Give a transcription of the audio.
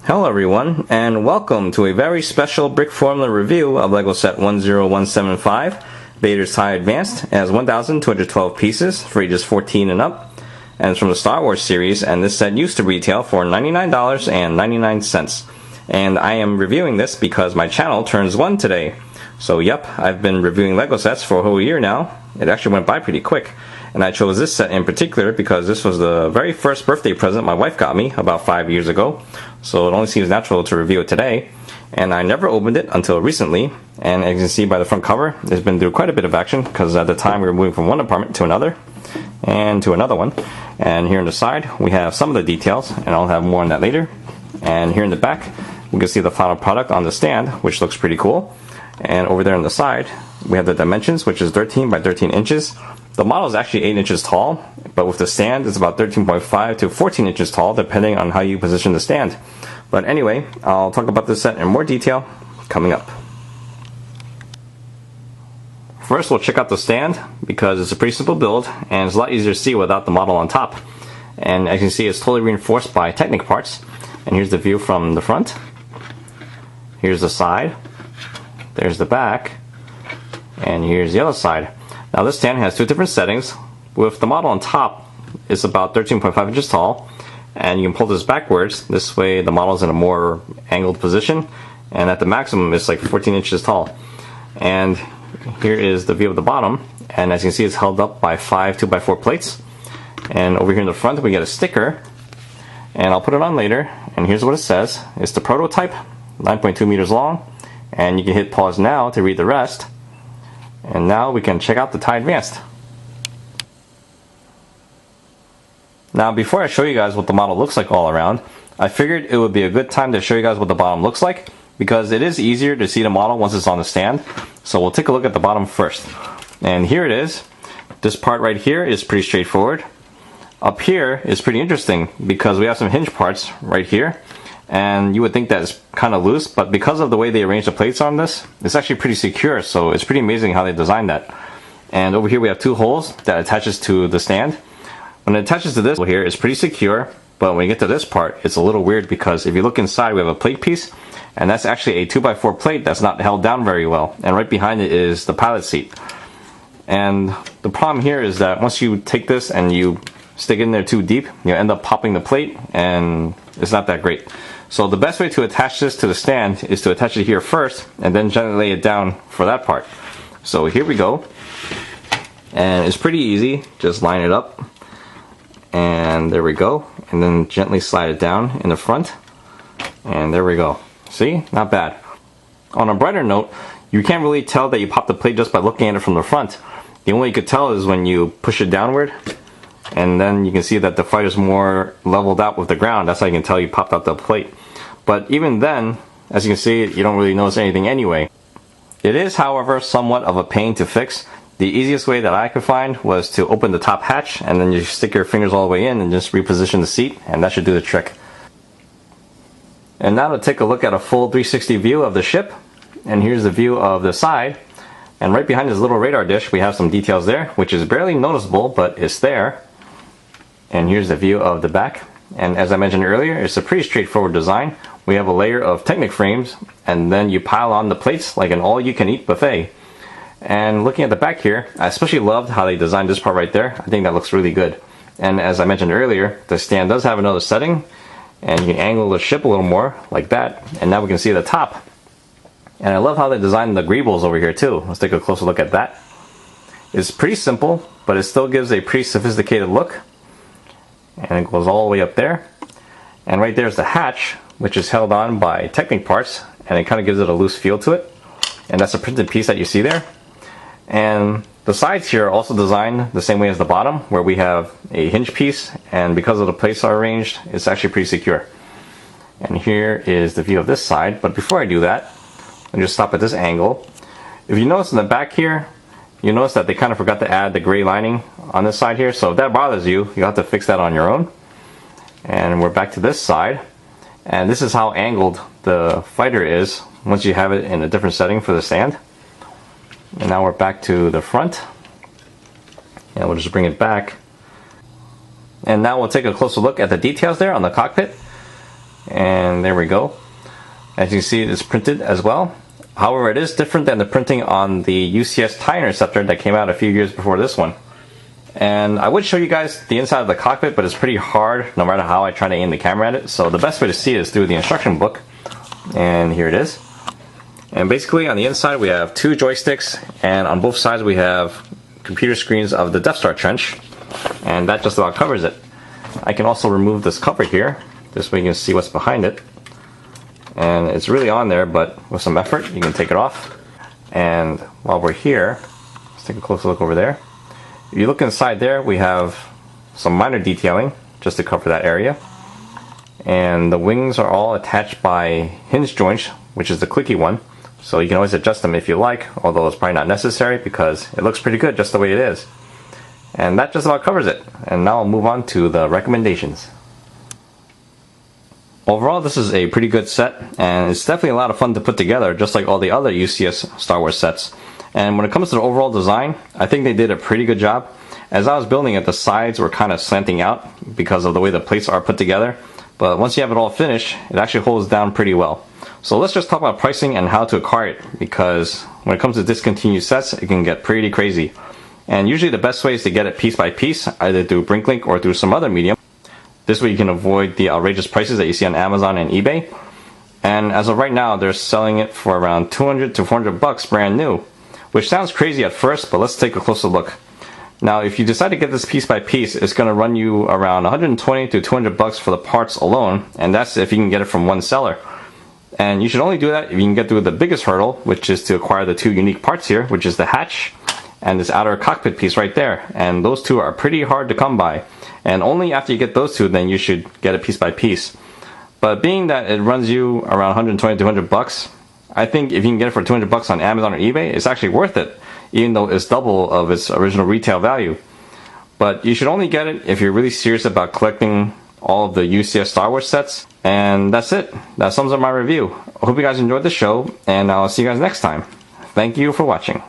Hello everyone, and welcome to a very special Brickformula review of LEGO set 10175. Vader's TIE Advanced. It has 1,212 pieces for ages 14 and up, and it's from the Star Wars series, and this set used to retail for $99.99. And I am reviewing this because my channel turns 1 today. So yep, I've been reviewing LEGO sets for a whole year now. It actually went by pretty quick. And I chose this set in particular because this was the very first birthday present my wife got me about 5 years ago. So it only seems natural to review it today. And I never opened it until recently. And as you can see by the front cover, it's been through quite a bit of action because at the time we were moving from one apartment to another and to another one. And here on the side we have some of the details, and I'll have more on that later. And here in the back we can see the final product on the stand, which looks pretty cool. And over there on the side we have the dimensions, which is 13 by 13 inches. The model is actually 8 inches tall, but with the stand it's about 13.5 to 14 inches tall, depending on how you position the stand. But anyway, I'll talk about this set in more detail coming up. First we'll check out the stand, because it's a pretty simple build and it's a lot easier to see without the model on top. And as you can see, it's totally reinforced by Technic parts. And here's the view from the front. Here's the side. There's the back. And here's the other side. Now this stand has two different settings. With the model on top, it's about 13.5 inches tall, and you can pull this backwards. This way the model is in a more angled position, and at the maximum it's like 14 inches tall. And here is the view of the bottom, and as you can see it's held up by 5 2x4 plates. And over here in the front we get a sticker, and I'll put it on later, and here's what it says. It's the prototype, 9.2 meters long, and you can hit pause now to read the rest. And now we can check out the TIE Advanced. Now before I show you guys what the model looks like all around, I figured it would be a good time to show you guys what the bottom looks like, because it is easier to see the model once it's on the stand. So we'll take a look at the bottom first. And here it is. This part right here is pretty straightforward. Up here is pretty interesting because we have some hinge parts right here. And you would think that it's kind of loose, but because of the way they arrange the plates on this, it's actually pretty secure, so it's pretty amazing how they designed that. And over here we have two holes that attaches to the stand. When it attaches to this here, it's pretty secure, but when you get to this part, it's a little weird because if you look inside, we have a plate piece, and that's actually a 2x4 plate that's not held down very well, and right behind it is the pilot seat. And the problem here is that once you take this and you stick it in there too deep, you end up popping the plate, and it's not that great. So the best way to attach this to the stand is to attach it here first and then gently lay it down for that part. So here we go, and it's pretty easy. Just line it up, and there we go, and then gently slide it down in the front, and there we go. See? Not bad. On a brighter note, you can't really tell that you popped the plate just by looking at it from the front. The only way you could tell is when you push it downward, and then you can see that the fighter's more leveled out with the ground. That's how you can tell you popped out the plate. But even then, as you can see, you don't really notice anything anyway. It is, however, somewhat of a pain to fix. The easiest way that I could find was to open the top hatch, and then you stick your fingers all the way in and just reposition the seat, and that should do the trick. And now to take a look at a full 360 view of the ship. And here's the view of the side. And right behind this little radar dish we have some details there, which is barely noticeable, but it's there. And here's the view of the back. And as I mentioned earlier, it's a pretty straightforward design. We have a layer of Technic frames, and then you pile on the plates like an all-you-can-eat buffet. And looking at the back here, I especially loved how they designed this part right there. I think that looks really good. And as I mentioned earlier, the stand does have another setting, and you can angle the ship a little more like that. And now we can see the top. And I love how they designed the greebles over here too. Let's take a closer look at that. It's pretty simple, but it still gives a pretty sophisticated look. And it goes all the way up there. And right there's the hatch, which is held on by Technic parts, and it kind of gives it a loose feel to it. And that's a printed piece that you see there. And the sides here are also designed the same way as the bottom, where we have a hinge piece, and because of the plates are arranged, it's actually pretty secure. And here is the view of this side, but before I do that, I'll just stop at this angle. If you notice in the back here, you notice that they kind of forgot to add the gray lining on this side here, so if that bothers you, you'll have to fix that on your own. And we're back to this side, and this is how angled the fighter is once you have it in a different setting for the stand. And now we're back to the front, and we'll just bring it back. And now we'll take a closer look at the details there on the cockpit. And there we go. As you can see, it's printed as well. However, it is different than the printing on the UCS TIE Interceptor that came out a few years before this one. And I would show you guys the inside of the cockpit, but it's pretty hard no matter how I try to aim the camera at it. So the best way to see it is through the instruction book. And here it is. And basically on the inside we have 2 joysticks, and on both sides we have computer screens of the Death Star trench. And that just about covers it. I can also remove this cover here. This way you can see what's behind it. And it's really on there, but with some effort you can take it off. And while we're here, let's take a closer look over there. If you look inside there, we have some minor detailing just to cover that area. And the wings are all attached by hinge joints, which is the clicky one. So you can always adjust them if you like, although it's probably not necessary because it looks pretty good just the way it is. And that just about covers it. And now I'll move on to the recommendations. Overall, this is a pretty good set, and it's definitely a lot of fun to put together, just like all the other UCS Star Wars sets. And when it comes to the overall design, I think they did a pretty good job. As I was building it, the sides were kind of slanting out because of the way the plates are put together. But once you have it all finished, it actually holds down pretty well. So let's just talk about pricing and how to acquire it, because when it comes to discontinued sets, it can get pretty crazy. And usually the best way is to get it piece by piece, either through BrickLink or through some other medium. This way you can avoid the outrageous prices that you see on Amazon and eBay. And as of right now, they're selling it for around $200 to $400 brand new. Which sounds crazy at first, but let's take a closer look. Now, if you decide to get this piece by piece, it's going to run you around $120 to $200 for the parts alone, and that's if you can get it from one seller. And you should only do that if you can get through the biggest hurdle, which is to acquire the 2 unique parts here, which is the hatch and this outer cockpit piece right there. And those 2 are pretty hard to come by. And only after you get those 2, then you should get it piece by piece. But being that it runs you around $120 to $200, I think if you can get it for $200 on Amazon or eBay, it's actually worth it, even though it's double of its original retail value. But you should only get it if you're really serious about collecting all of the UCS Star Wars sets. And that's it. That sums up my review. I hope you guys enjoyed the show, and I'll see you guys next time. Thank you for watching.